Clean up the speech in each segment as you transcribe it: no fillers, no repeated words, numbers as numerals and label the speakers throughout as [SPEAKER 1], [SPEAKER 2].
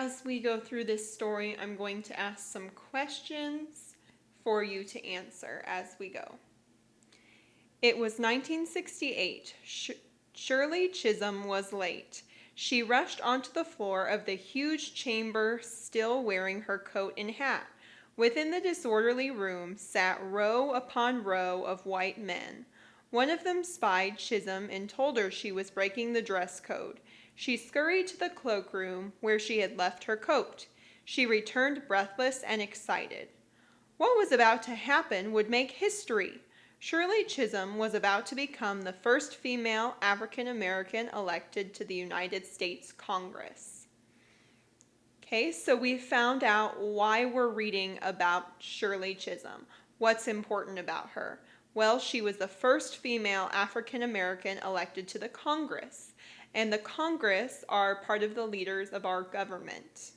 [SPEAKER 1] as we go through this story, I'm going to ask some questions for you to answer as we go. It was 1968. Shirley Chisholm was late. She rushed onto the floor of the huge chamber, still wearing her coat and hat. Within the disorderly room sat row upon row of white men. One of them spied Chisholm and told her she was breaking the dress code. She scurried to the cloakroom where she had left her coat. She returned breathless and excited. What was about to happen would make history. Shirley Chisholm was about to become the first female African American elected to the United States Congress. Okay, so we found out why we're reading about Shirley Chisholm. What's important about her? Well, she was the first female African American elected to the Congress, and the Congress are part of the leaders of our government.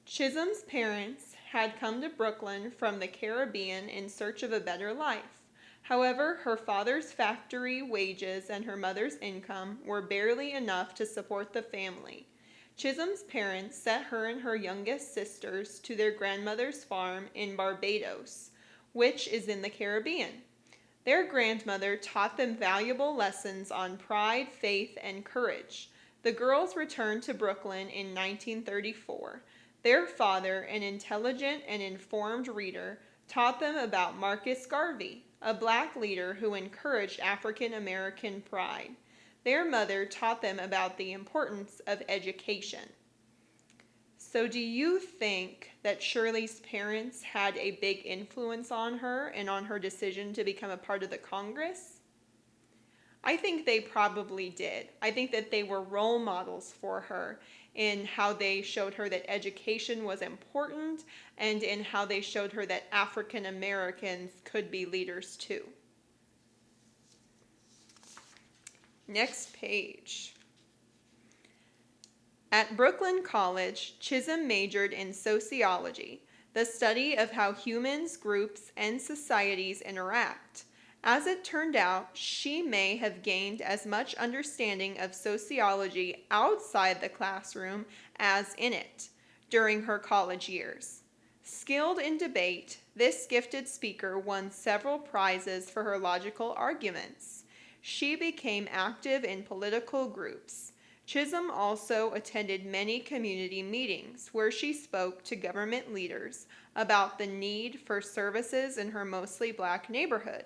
[SPEAKER 1] Chisholm's parents had come to Brooklyn from the Caribbean in search of a better life. However, her father's factory wages and her mother's income were barely enough to support the family. Chisholm's parents sent her and her youngest sisters to their grandmother's farm in Barbados, which is in the Caribbean. Their grandmother taught them valuable lessons on pride, faith, and courage. The girls returned to Brooklyn in 1934. Their father, an intelligent and informed reader, taught them about Marcus Garvey, a black leader who encouraged African American pride. Their mother taught them about the importance of education. So do you think that Shirley's parents had a big influence on her and on her decision to become a part of the Congress? I think they probably did. I think that they were role models for her in how they showed her that education was important and in how they showed her that African Americans could be leaders too. Next page. At Brooklyn College, Chisholm majored in sociology, the study of how humans, groups, and societies interact. As it turned out, she may have gained as much understanding of sociology outside the classroom as in it during her college years. Skilled in debate, this gifted speaker won several prizes for her logical arguments. She became active in political groups. Chisholm also attended many community meetings where she spoke to government leaders about the need for services in her mostly black neighborhood.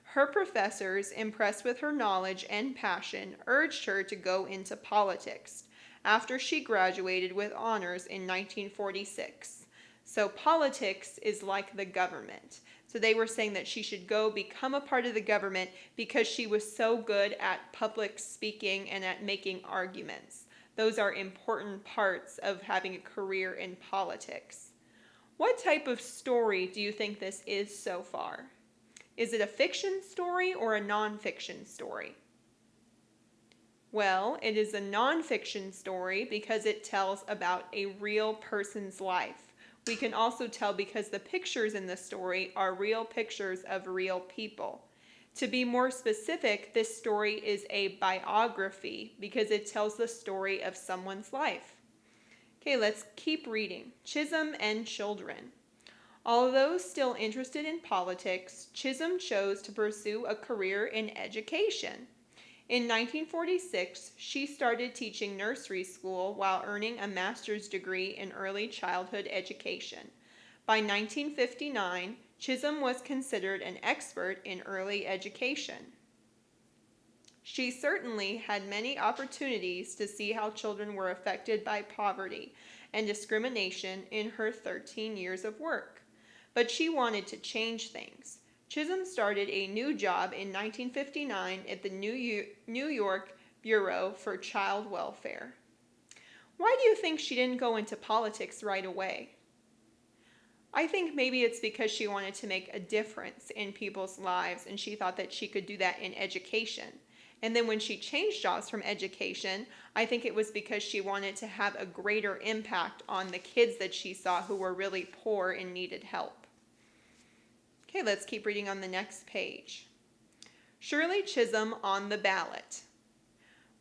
[SPEAKER 1] Her professors, impressed with her knowledge and passion, urged her to go into politics after she graduated with honors in 1946. So politics is like the government. So they were saying that she should go become a part of the government because she was so good at public speaking and at making arguments. Those are important parts of having a career in politics. What type of story do you think this is so far? Is it a fiction story or a nonfiction story? Well, it is a nonfiction story because it tells about a real person's life. We can also tell because the pictures in the story are real pictures of real people. To be more specific, this story is a biography because it tells the story of someone's life. Okay, let's keep reading. Chisholm and children. Although still interested in politics, Chisholm chose to pursue a career in education. In 1946, she started teaching nursery school while earning a master's degree in early childhood education. By 1959, Chisholm was considered an expert in early education. She certainly had many opportunities to see how children were affected by poverty and discrimination in her 13 years of work. But she wanted to change things. Chisholm started a new job in 1959 at the New York Bureau for Child Welfare. Why do you think she didn't go into politics right away? I think maybe it's because she wanted to make a difference in people's lives and she thought that she could do that in education. And then when she changed jobs from education, I think it was because she wanted to have a greater impact on the kids that she saw who were really poor and needed help. Okay, let's keep reading on the next page. Shirley Chisholm on the ballot.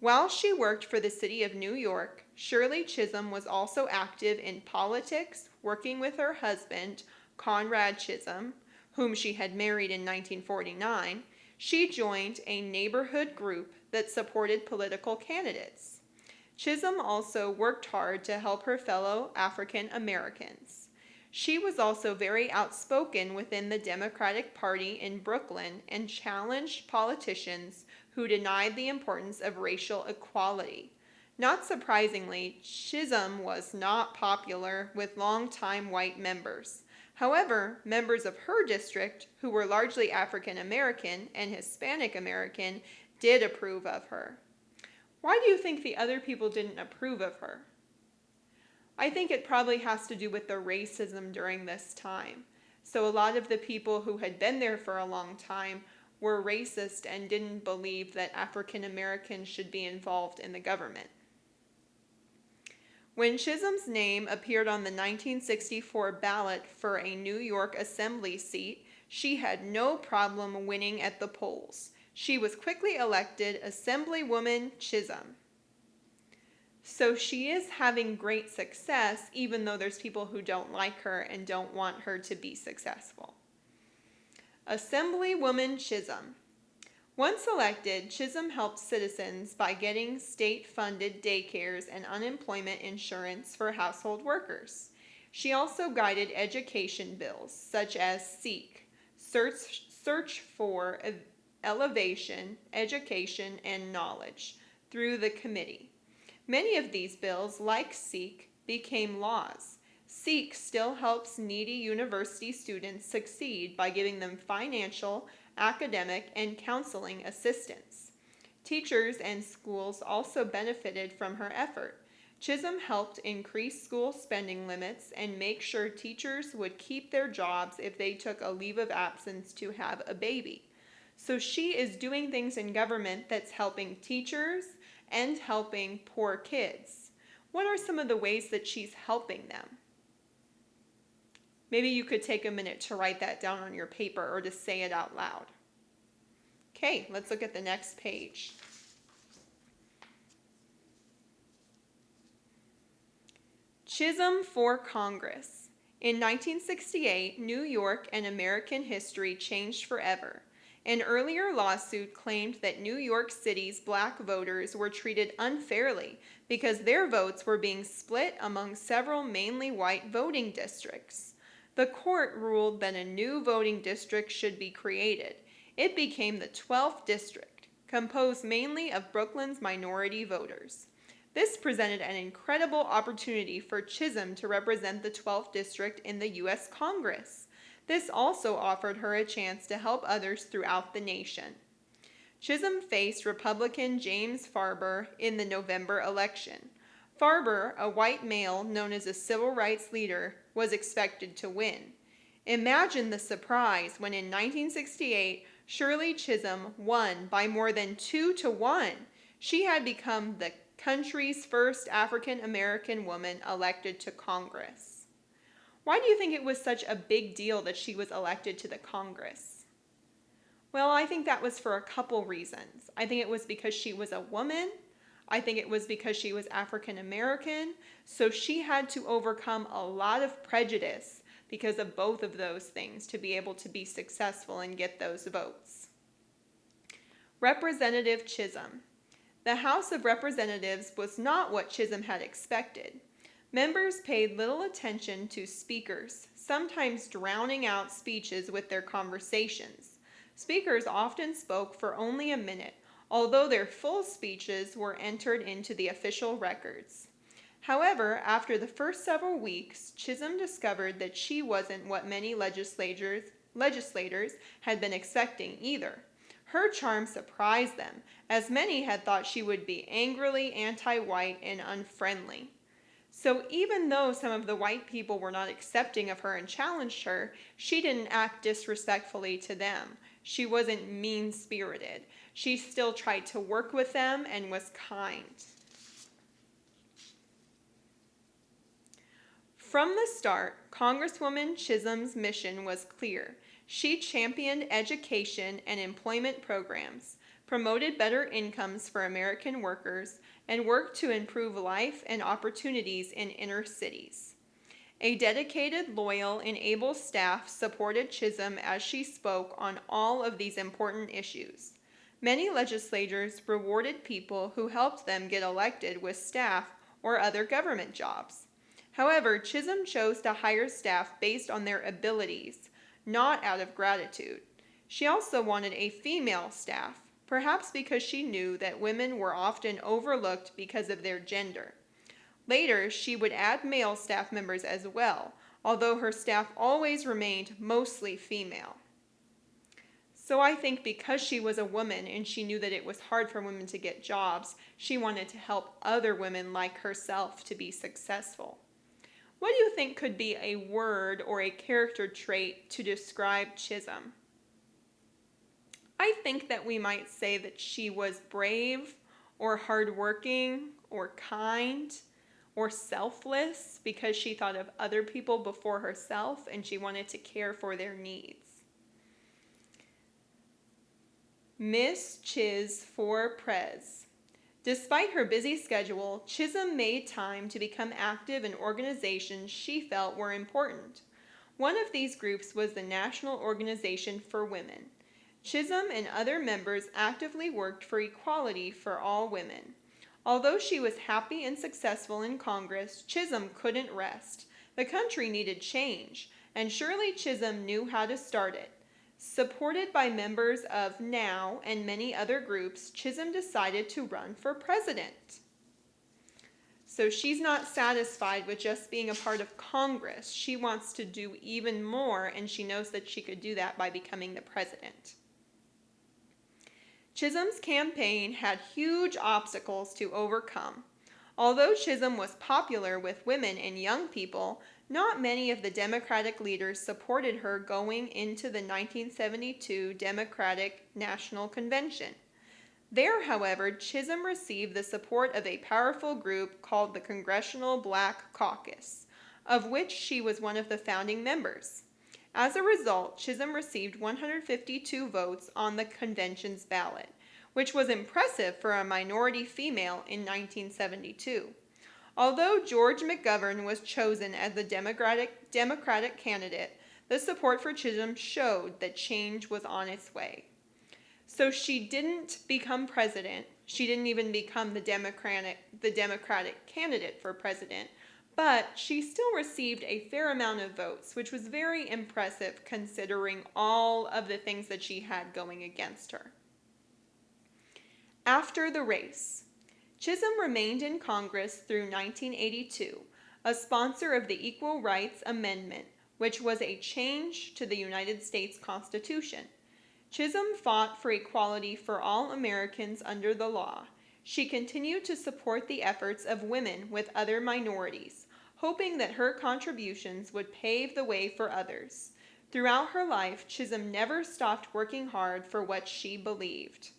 [SPEAKER 1] While she worked for the city of New York, Shirley Chisholm was also active in politics, working with her husband, Conrad Chisholm, whom she had married in 1949. She joined a neighborhood group that supported political candidates. Chisholm also worked hard to help her fellow African Americans. She was also very outspoken within the Democratic Party in Brooklyn and challenged politicians who denied the importance of racial equality. Not surprisingly, Chisholm was not popular with longtime white members. However, members of her district, who were largely African American and Hispanic American, did approve of her. Why do you think the other people didn't approve of her? I think it probably has to do with the racism during this time. So a lot of the people who had been there for a long time were racist and didn't believe that African Americans should be involved in the government. When Chisholm's name appeared on the 1964 ballot for a New York Assembly seat, she had no problem winning at the polls. She was quickly elected Assemblywoman Chisholm. So she is having great success, even though there's people who don't like her and don't want her to be successful. Assemblywoman Chisholm. Once elected, Chisholm helped citizens by getting state-funded daycares and unemployment insurance for household workers. She also guided education bills such as SEEK, Search for Elevation, Education, and Knowledge, through the committee. Many of these bills, like SEEK, became laws. SEEK still helps needy university students succeed by giving them financial, academic, and counseling assistance. Teachers and schools also benefited from her effort. Chisholm helped increase school spending limits and make sure teachers would keep their jobs if they took a leave of absence to have a baby. So she is doing things in government that's helping teachers and helping poor kids. What are some of the ways that she's helping them? Maybe you could take a minute to write that down on your paper or to say it out loud. Okay, let's look at the next page. Chisholm for Congress. In 1968, New York and American history changed forever. An earlier lawsuit claimed that New York City's black voters were treated unfairly because their votes were being split among several mainly white voting districts. The court ruled that a new voting district should be created. It became the 12th district, composed mainly of Brooklyn's minority voters. This presented an incredible opportunity for Chisholm to represent the 12th district in the U.S. Congress. This also offered her a chance to help others throughout the nation. Chisholm faced Republican James Farber in the November election. Farber, a white male known as a civil rights leader, was expected to win. Imagine the surprise when in 1968, Shirley Chisholm won by more than 2-1. She had become the country's first African American woman elected to Congress. Why do you think it was such a big deal that she was elected to the Congress? Well, I think that was for a couple reasons. I think it was because she was a woman. I think it was because she was African American. So she had to overcome a lot of prejudice because of both of those things to be able to be successful and get those votes. Representative Chisholm. The House of Representatives was not what Chisholm had expected. Members paid little attention to speakers, sometimes drowning out speeches with their conversations. Speakers often spoke for only a minute, although their full speeches were entered into the official records. However, after the first several weeks, Chisholm discovered that she wasn't what many legislators had been expecting either. Her charm surprised them, as many had thought she would be angrily anti-white and unfriendly. So even though some of the white people were not accepting of her and challenged her, she didn't act disrespectfully to them. She wasn't mean-spirited. She still tried to work with them and was kind. From the start, Congresswoman Chisholm's mission was clear. She championed education and employment programs, promoted better incomes for American workers, and worked to improve life and opportunities in inner cities. A dedicated, loyal, and able staff supported Chisholm as she spoke on all of these important issues. Many legislators rewarded people who helped them get elected with staff or other government jobs. However, Chisholm chose to hire staff based on their abilities, not out of gratitude. She also wanted a female staff, perhaps because she knew that women were often overlooked because of their gender. Later, she would add male staff members as well, although her staff always remained mostly female. So I think because she was a woman and she knew that it was hard for women to get jobs, she wanted to help other women like herself to be successful. What do you think could be a word or a character trait to describe Chisholm? I think that we might say that she was brave or hardworking or kind or selfless because she thought of other people before herself and she wanted to care for their needs. Miss Chis for Prez. Despite her busy schedule, Chisholm made time to become active in organizations she felt were important. One of these groups was the National Organization for Women. Chisholm and other members actively worked for equality for all women. Although she was happy and successful in Congress, Chisholm couldn't rest. The country needed change, and Shirley Chisholm knew how to start it. Supported by members of NOW and many other groups, Chisholm decided to run for president. So she's not satisfied with just being a part of Congress. She wants to do even more, and she knows that she could do that by becoming the president. Chisholm's campaign had huge obstacles to overcome. Although Chisholm was popular with women and young people, not many of the Democratic leaders supported her going into the 1972 Democratic National Convention. There, however, Chisholm received the support of a powerful group called the Congressional Black Caucus, of which she was one of the founding members. As a result, Chisholm received 152 votes on the convention's ballot, which was impressive for a minority female in 1972. Although George McGovern was chosen as the Democratic candidate, the support for Chisholm showed that change was on its way. So she didn't become president. She didn't even become the Democratic candidate for president, but she still received a fair amount of votes, which was very impressive considering all of the things that she had going against her. After the race, Chisholm remained in Congress through 1982, a sponsor of the Equal Rights Amendment, which was a change to the United States Constitution. Chisholm fought for equality for all Americans under the law. She continued to support the efforts of women with other minorities, hoping that her contributions would pave the way for others. Throughout her life, Chisholm never stopped working hard for what she believed.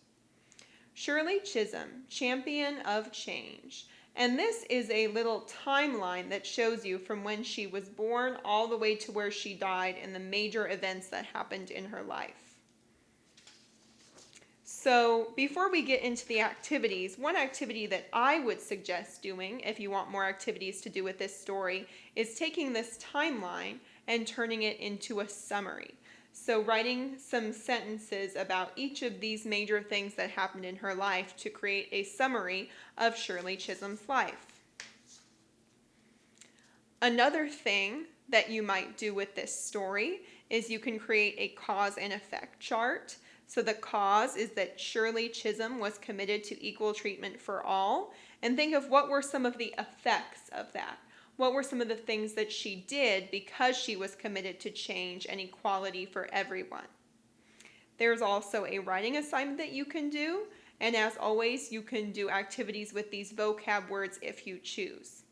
[SPEAKER 1] Shirley Chisholm, champion of change. And this is a little timeline that shows you from when she was born all the way to where she died and the major events that happened in her life. So before we get into the activities, one activity that I would suggest doing if you want more activities to do with this story is taking this timeline and turning it into a summary. So writing some sentences about each of these major things that happened in her life to create a summary of Shirley Chisholm's life. Another thing that you might do with this story is you can create a cause and effect chart. So the cause is that Shirley Chisholm was committed to equal treatment for all, and think of what were some of the effects of that. What were some of the things that she did because she was committed to change and equality for everyone? There's also a writing assignment that you can do, and as always, you can do activities with these vocab words if you choose.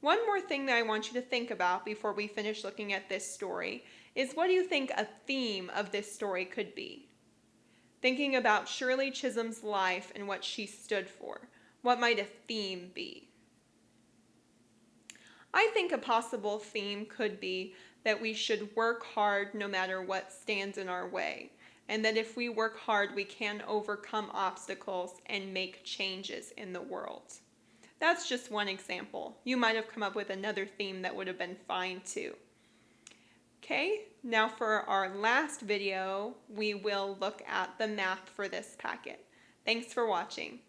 [SPEAKER 1] One more thing that I want you to think about before we finish looking at this story is, what do you think a theme of this story could be? Thinking about Shirley Chisholm's life and what she stood for, what might a theme be? I think a possible theme could be that we should work hard no matter what stands in our way. and that if we work hard, we can overcome obstacles and make changes in the world. That's just one example. You might have come up with another theme that would have been fine too. Okay, now for our last video, we will look at the math for this packet. Thanks for watching.